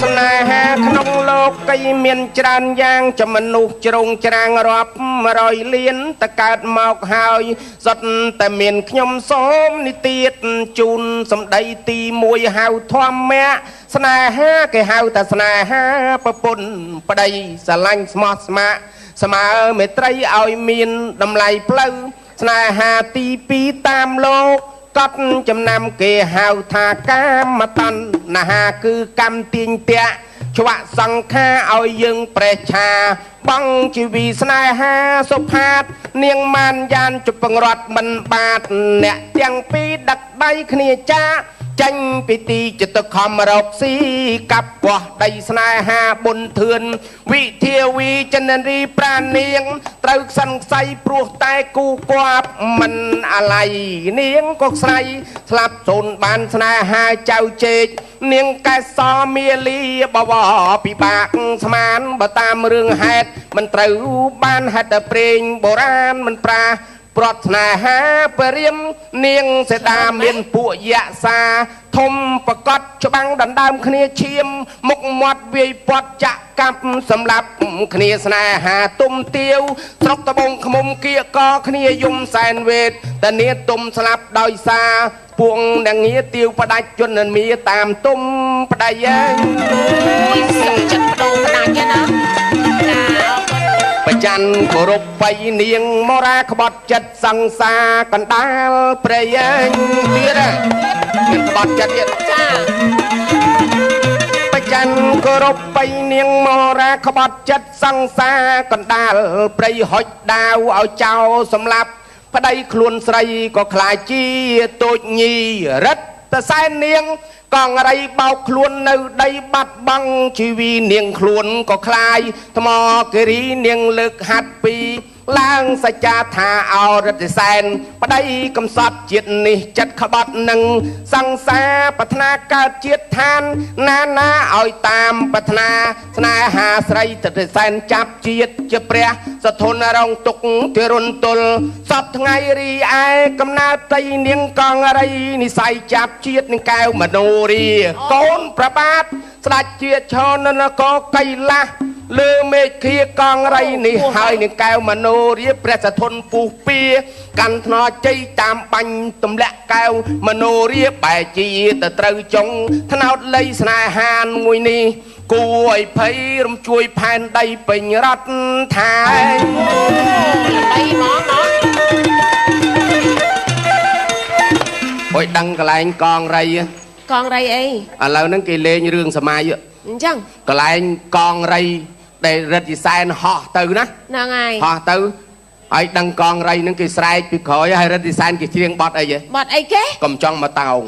ស្នេហាក្នុងលោកកៃមានច្រើនយ៉ាងចំមនុស្សជ្រុងច្រាងរាប់រយលានតកើតមកហើយសុទ្ធតែមានខ្ញុំសូមនិទានជូនសម្ដីទី1ហៅធម្មៈស្នេហាគេហៅតែស្នេហាប្រពន្ធប្តីស្រឡាញ់ស្មោះស្ម័គ្រស្មើមេត្រីឲ្យមានតម្លៃផ្លូវស្នេហាទី2តាមលោកកត់ចំណាំគេហៅថាកាមតណ្ហាគឺកម្មទាញតាក់ឆ្វាក់សង្ខារឲ្យយើងប្រេះឆាបងជីវីស្នេហាសុផាតនាងម៉ានយ៉ានជពងរត់មិនបាទអ្នកទាំងពីរដឹកដៃគ្នាចាចាញ់ពីទីចិត្តខំរកស៊ីកាប់ពោះដីស្នេហាបុនធឿនវិធាវីចនរីប្រានាងត្រូវខ្សិនខ្សៃព្រោះតែគូគាប់មិនអាល័យនាងក៏ស្រីស្លាប់សូនបានស្នេហាចៅជេកនាងកែសមាលីបវពិបាកស្មានបើតាមរឿងហេតុមិនត្រូវបានហេតុតែព្រេងបុរាណមិនប្រាប្រត់ស្នេហាពរៀមនាងសេដាមានពួកយក្សាធំប្រកបច្បាំងដណ្ដើមគ្នាឈាមមុខមាត់វាយពាត់ចាក់កាប់សម្លាប់គ្នាស្នេហាទុំទាវស្រុកត្បូងឃ្មុំគៀកគ្នាយំសែនវេទតានាទុំស្លាប់ដោយសារពួកអ្នកងារទាវផ្ដាច់ជនមីតាមទុំប្តីឯងចិត្តបដូរផ្ដាច់ណាបច័នគោរពបៃនាងមរាក្បត់ចិត្តសង្សារកណ្ដាលព្រៃឯងទៀតមានក្បត់ចិត្តទៀតចាបច័នគោរពបៃនាងមរាក្បត់ចិត្តសង្សារកណ្ដាលព្រៃហុចដាវឲ្យចោលសម្លាប់ប្តីខ្លួនស្រីក៏ខ្លាចជាទូចញីរិទ្ធតែសែននាងកងរៃបោកខ្លួននៅដីបាត់បង់ជីវីនាងខ្លួនក៏คลายថ្មគិរីនាងលើកហាត់ពីឡើងសច្ចាថាអរិទ្ធសែនប្តីកំសត់ជាតិនេះចិត្តក្បត់នឹងសង្សារប្រាថ្នាកើតជាតិឋានណាឲ្យតាមប្រាថ្នាស្នេហាស្រីរិទ្ធសែនចាប់ជាតិជាព្រះសធនរងទុកទារុនទល់សពថ្ងៃរីឯកំណើតតីនាងកងរៃនិស័យចាប់ជាតិនឹងកែវមនោរាកូនប្របាទស្ដេចជាឈននកកៃឡាស់លើមេឃាកងរៃនេះហើយនឹងកែវមនោរាព្រះសធនពុះពីកាន់ថ្នជ័យតាមបាញ់ទម្លាក់កែវមនោរាបែជាទៅត្រូវចុងថ្នោតលៃស្នេហាមួយនេះគួរឲ្យភ័យរំជួយផែនដីពេញរដ្ឋថាបីមកអុយដឹងកន្លែងកងរៃកងរៃអីឥឡូវហ្នឹងគេលេងរឿងសម័យអញ្ចឹងកន្លែងកងរៃដែលរិទ្ធិសែនហោះទៅណាហ្នឹងហើយហោះទៅហើយដឹងកងរៃហ្នឹងគេស្រែកពីក្រោយហើយរិទ្ធិសែនគេច្រៀងបត់អីបត់អីគេកំចង់មកតោង